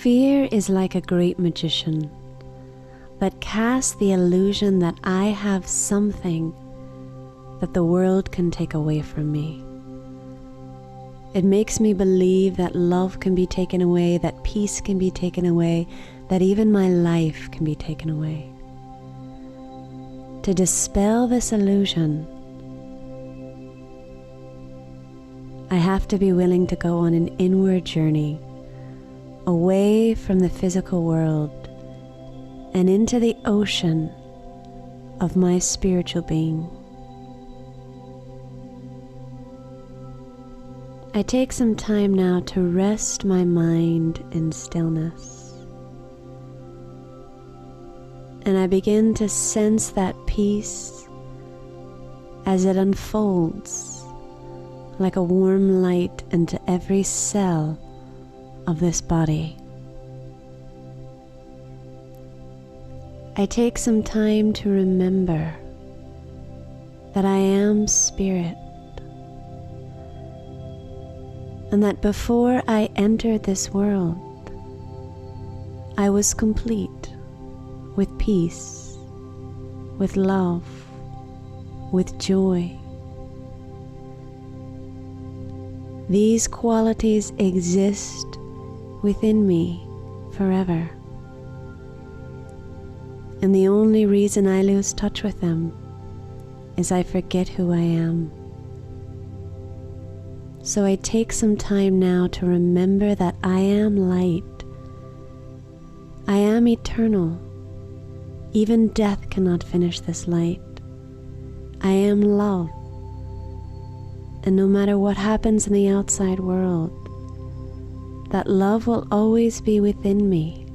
Fear is like a great magician that casts the illusion that I have something that the world can take away from me. It makes me believe that love can be taken away, that peace can be taken away, that even my life can be taken away. To dispel this illusion, I have to be willing to go on an inward journey away from the physical world and into the ocean of my spiritual being. I take some time now to rest my mind in stillness, and I begin to sense that peace as it unfolds like a warm light into every cell of this body. I take some time to remember that I am spirit, and that before I entered this world, I was complete with peace, with love, with joy. These qualities exist within me forever, and the only reason I lose touch with them is I forget who I am. So I take some time now to remember that I am light. I am eternal. Even death cannot finish this light. I am love. And no matter what happens in the outside world, that love will always be within me.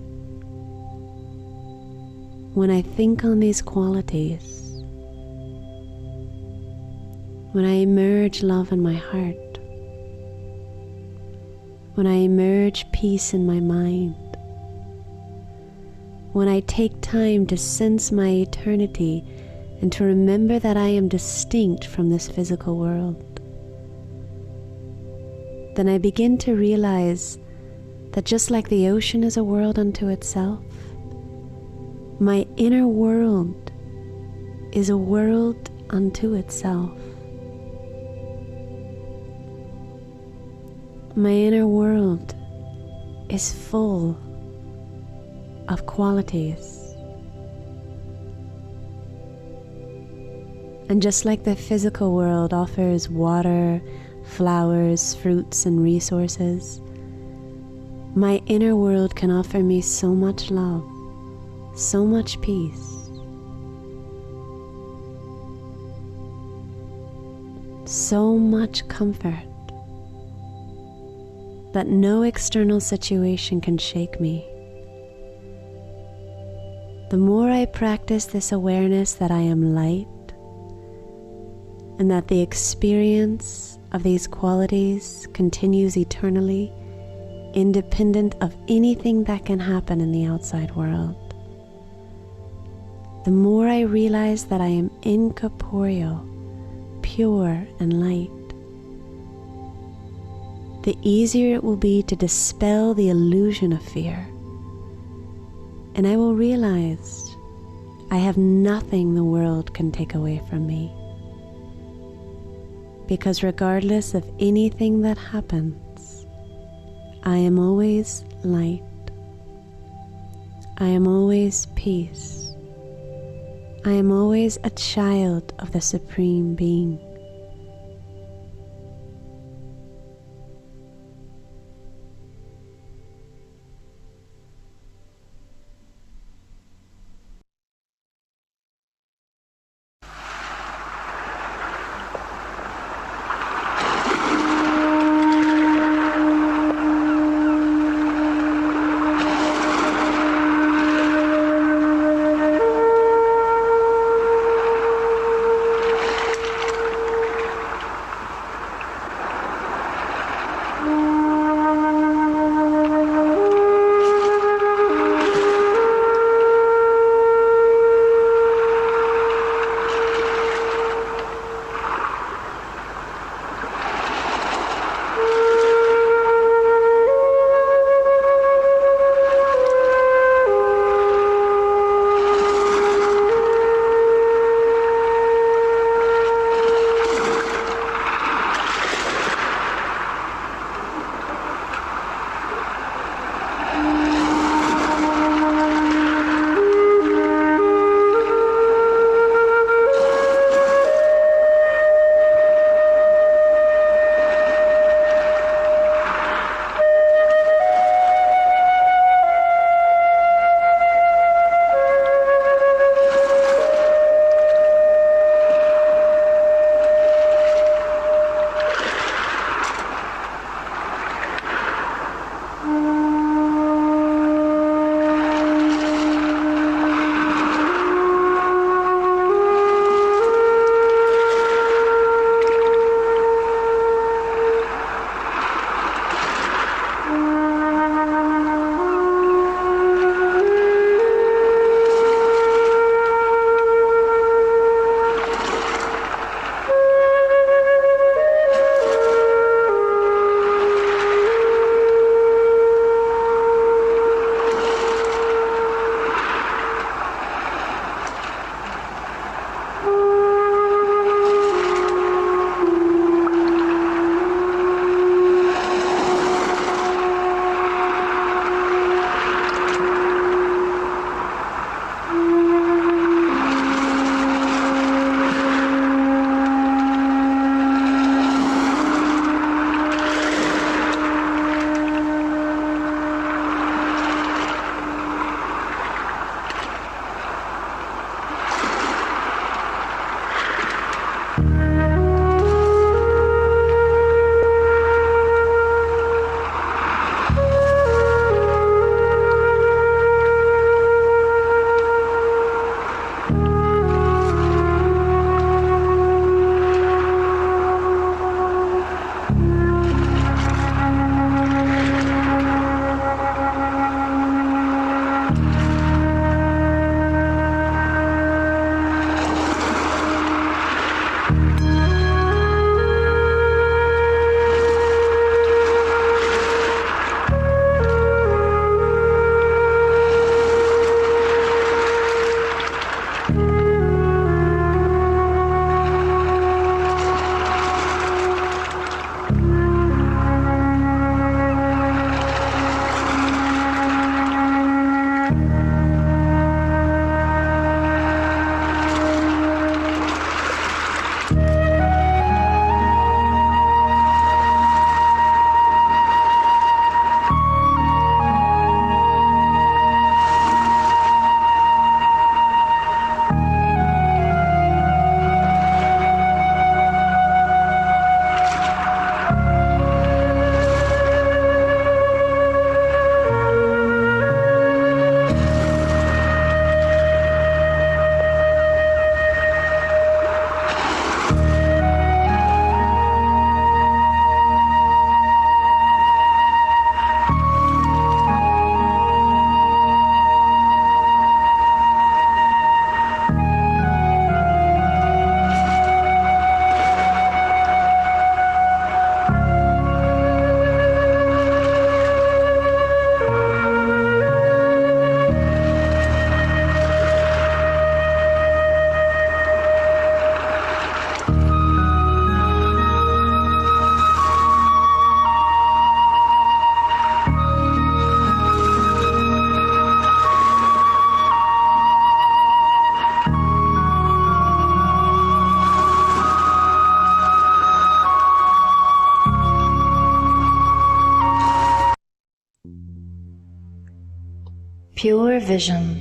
When I think on these qualities, when I immerse love in my heart, when I immerse peace in my mind, when I take time to sense my eternity and to remember that I am distinct from this physical world, then I begin to realize that just like the ocean is a world unto itself, my inner world is a world unto itself. My inner world is full of qualities. And just like the physical world offers water, flowers, fruits, and resources, my inner world can offer me so much love, so much peace, so much comfort, that no external situation can shake me. The more I practice this awareness that I am light, and that the experience of these qualities continues eternally, independent of anything that can happen in the outside world, the more I realize that I am incorporeal, pure, and light, the easier it will be to dispel the illusion of fear. And I will realize I have nothing the world can take away from me. Because regardless of anything that happens, I am always light. I am always peace. I am always a child of the Supreme Being. Pure vision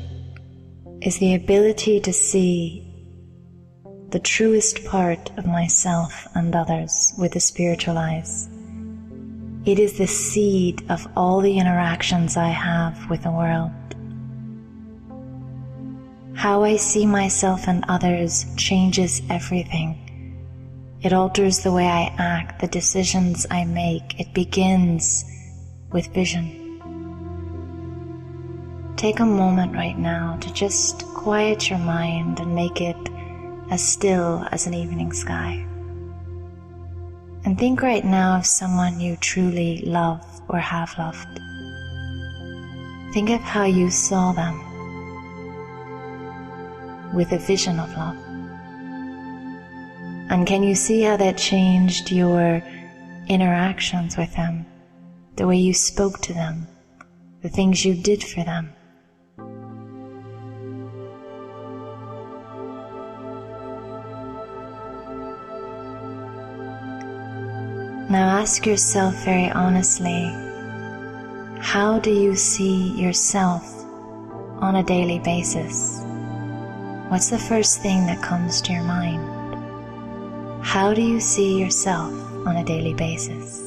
is the ability to see the truest part of myself and others with the spiritual eyes. It is the seed of all the interactions I have with the world. How I see myself and others changes everything. It alters the way I act, the decisions I make. It begins with vision. Take a moment right now to just quiet your mind and make it as still as an evening sky. And think right now of someone you truly love or have loved. Think of how you saw them with a vision of love. And can you see how that changed your interactions with them, the way you spoke to them, the things you did for them? Now ask yourself very honestly, how do you see yourself on a daily basis? What's the first thing that comes to your mind? How do you see yourself on a daily basis?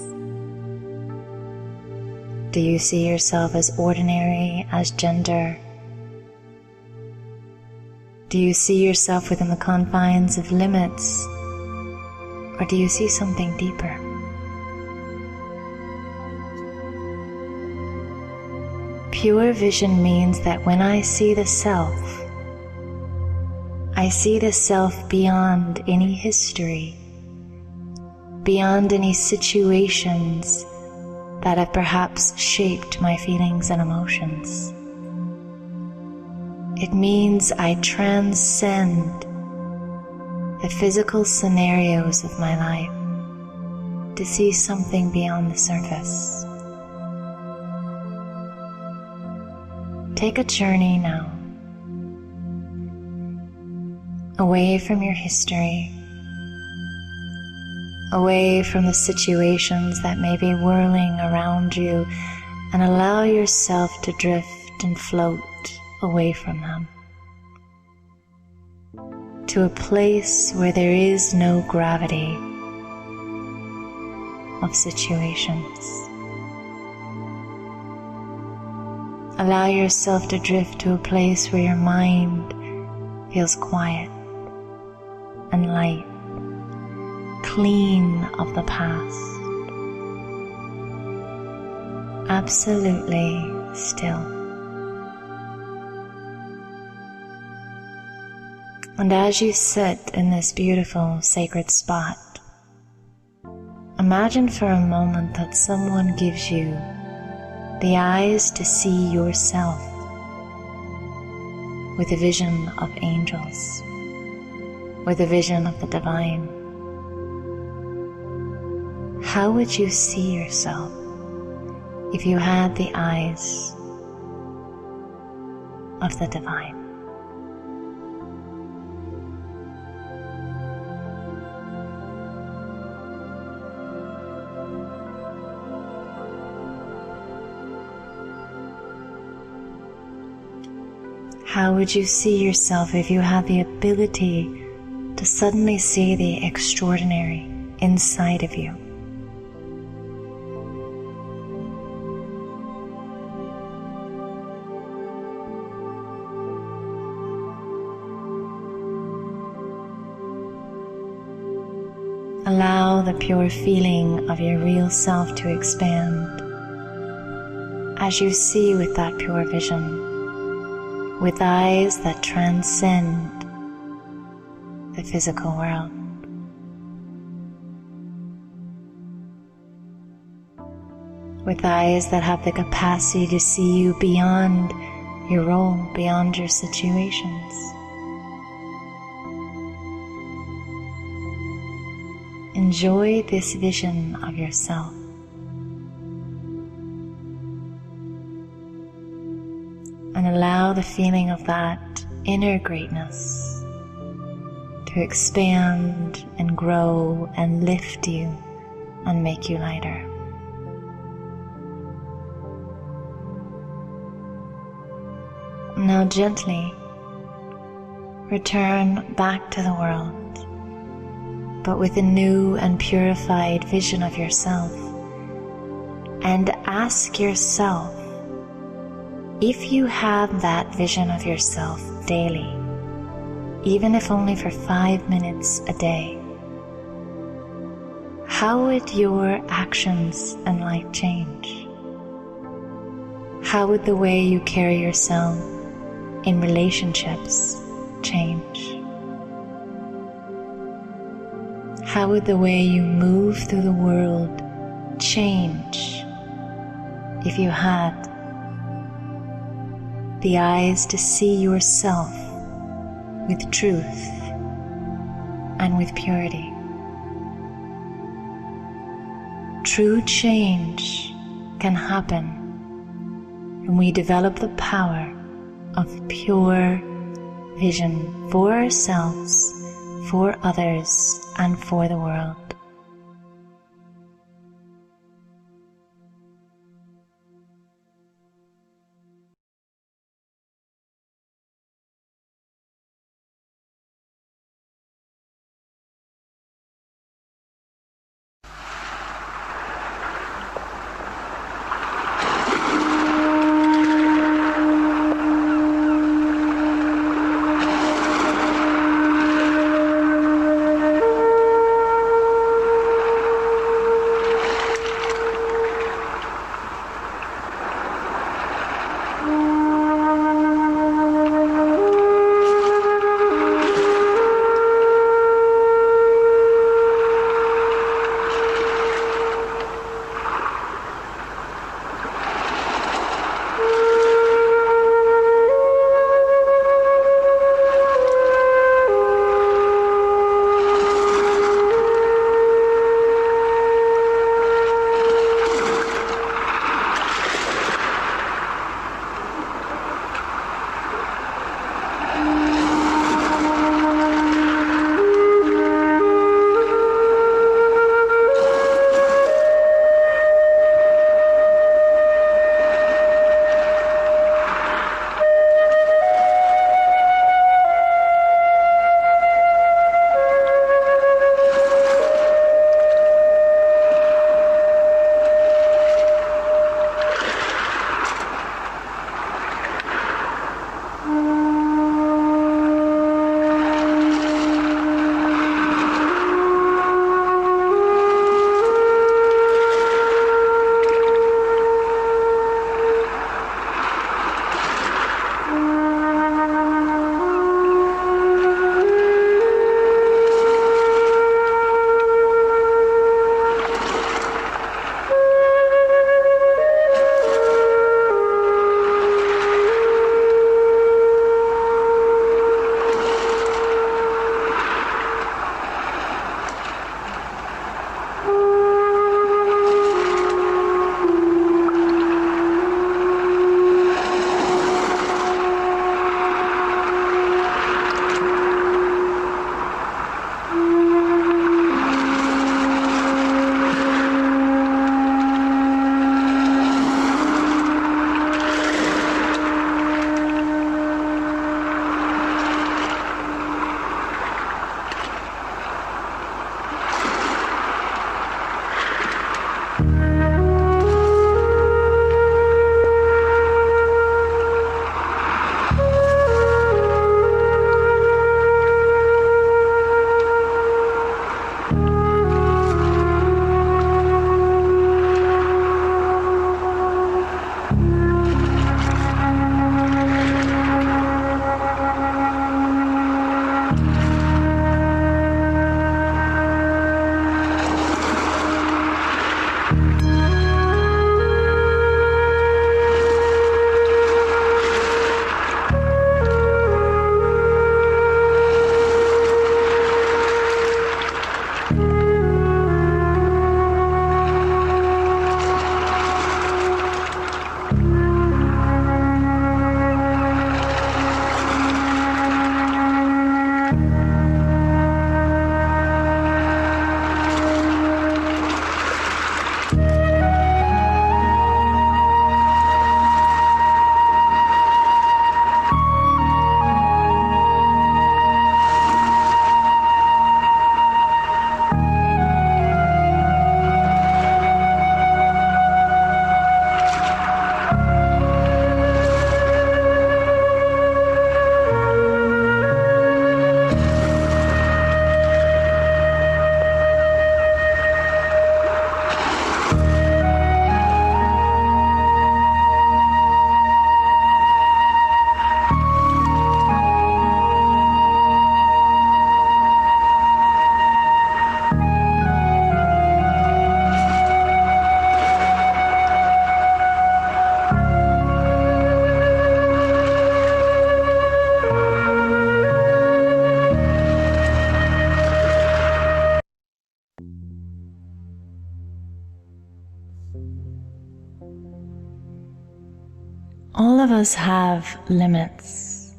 Do you see yourself as ordinary, as gender? Do you see yourself within the confines of limits? Or do you see something deeper? Pure vision means that when I see the self, I see the self beyond any history, beyond any situations that have perhaps shaped my feelings and emotions. It means I transcend the physical scenarios of my life to see something beyond the surface. Take a journey now, away from your history, away from the situations that may be whirling around you, and allow yourself to drift and float away from them to a place where there is no gravity of situations. Allow yourself to drift to a place where your mind feels quiet and light, clean of the past, absolutely still. And as you sit in this beautiful sacred spot, imagine for a moment that someone gives you the eyes to see yourself with a vision of angels, with a vision of the divine. How would you see yourself if you had the eyes of the divine? How would you see yourself if you had the ability to suddenly see the extraordinary inside of you? Allow the pure feeling of your real self to expand as you see with that pure vision, with eyes that transcend the physical world. With eyes that have the capacity to see you beyond your role, beyond your situations. Enjoy this vision of yourself. And allow the feeling of that inner greatness to expand and grow and lift you and make you lighter. Now gently return back to the world, but with a new and purified vision of yourself, and ask yourself if you have that vision of yourself daily, even if only for 5 minutes a day. How would your actions and life change? How would the way you carry yourself in relationships change? How would the way you move through the world change if you had the eyes to see yourself with truth and with purity? True change can happen when we develop the power of pure vision for ourselves, for others, and for the world. of us have limits.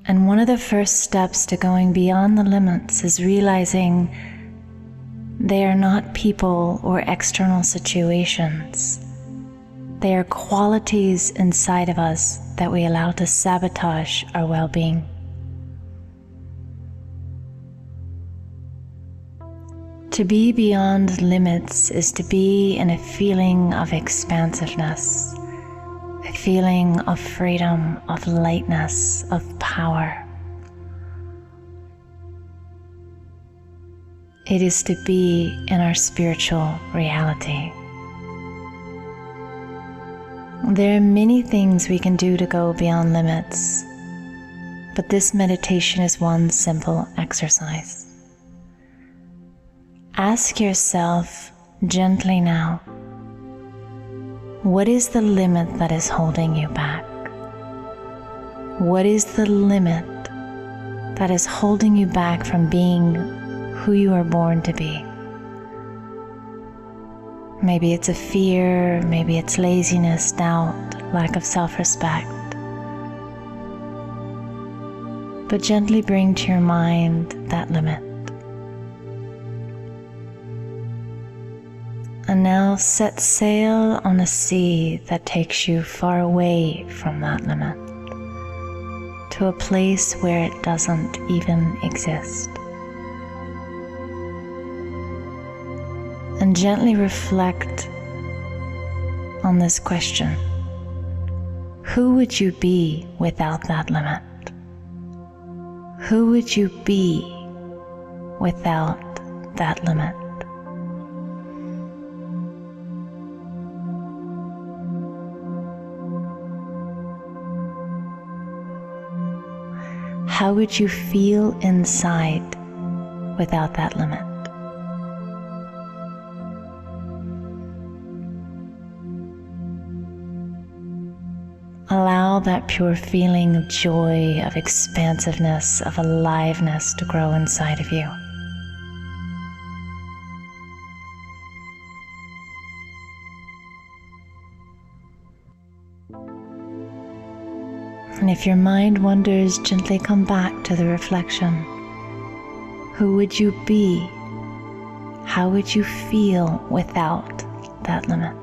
And one of the first steps to going beyond the limits is realizing they are not people or external situations. They are qualities inside of us that we allow to sabotage our well-being. To be beyond limits is to be in a feeling of expansiveness, a feeling of freedom, of lightness, of power. It is to be in our spiritual reality. There are many things we can do to go beyond limits, but this meditation is one simple exercise. Ask yourself gently now, what is the limit that is holding you back? What is the limit that is holding you back from being who you are born to be? Maybe it's a fear, maybe it's laziness, doubt, lack of self-respect. But gently bring to your mind that limit. And now set sail on a sea that takes you far away from that limit, to a place where it doesn't even exist. And gently reflect on this question. Who would you be without that limit? Who would you be without that limit? How would you feel inside without that limit? Allow that pure feeling of joy, of expansiveness, of aliveness to grow inside of you. And if your mind wanders, gently come back to the reflection. Who would you be? How would you feel without that limit?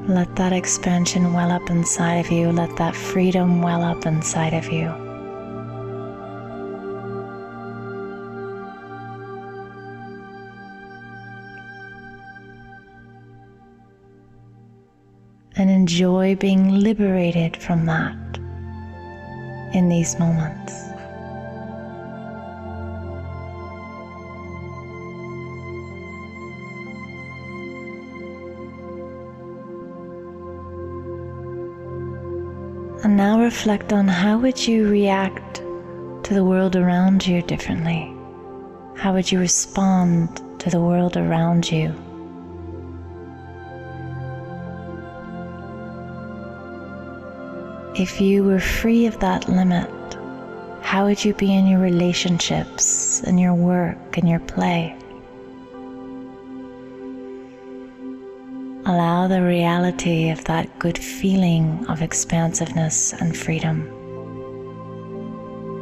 Let that expansion well up inside of you. Let that freedom well up inside of you. And enjoy being liberated from that in these moments. And now reflect on how would you react to the world around you differently? How would you respond to the world around you? If you were free of that limit, how would you be in your relationships, in your work, in your play? Allow the reality of that good feeling of expansiveness and freedom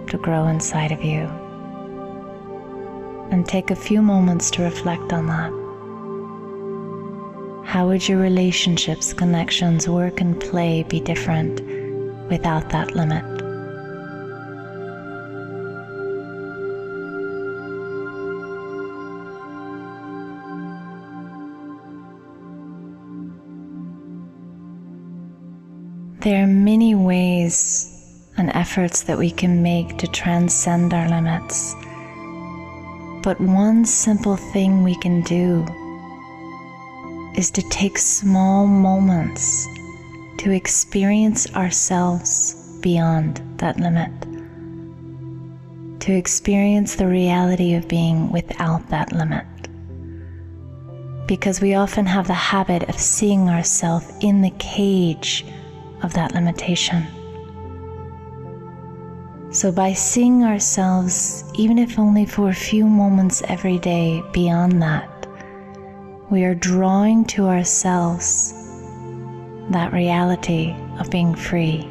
to grow inside of you. And take a few moments to reflect on that. How would your relationships, connections, work, and play be different without that limit? There are many ways and efforts that we can make to transcend our limits, but one simple thing we can do is to take small moments to experience ourselves beyond that limit, to experience the reality of being without that limit. Because we often have the habit of seeing ourselves in the cage of that limitation. So by seeing ourselves, even if only for a few moments every day beyond that, we are drawing to ourselves that reality of being free,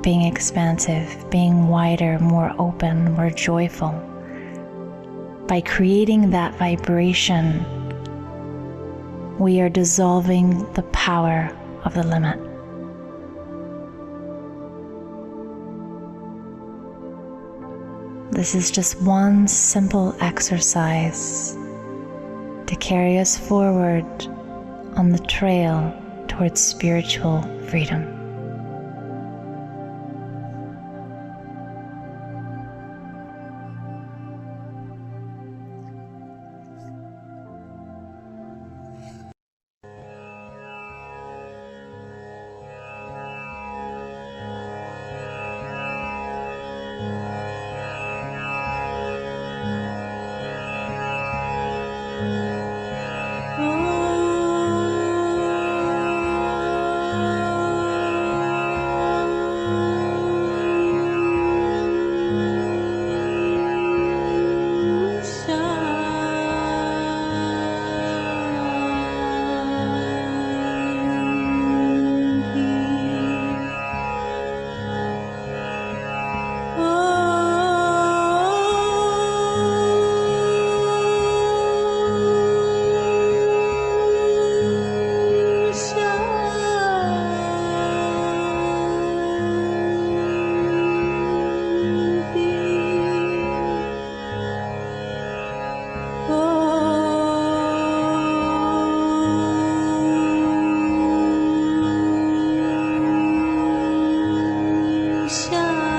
being expansive, being wider, more open, more joyful. By creating that vibration, we are dissolving the power of the limit. This is just one simple exercise to carry us forward on the trail towards spiritual freedom. Shanti.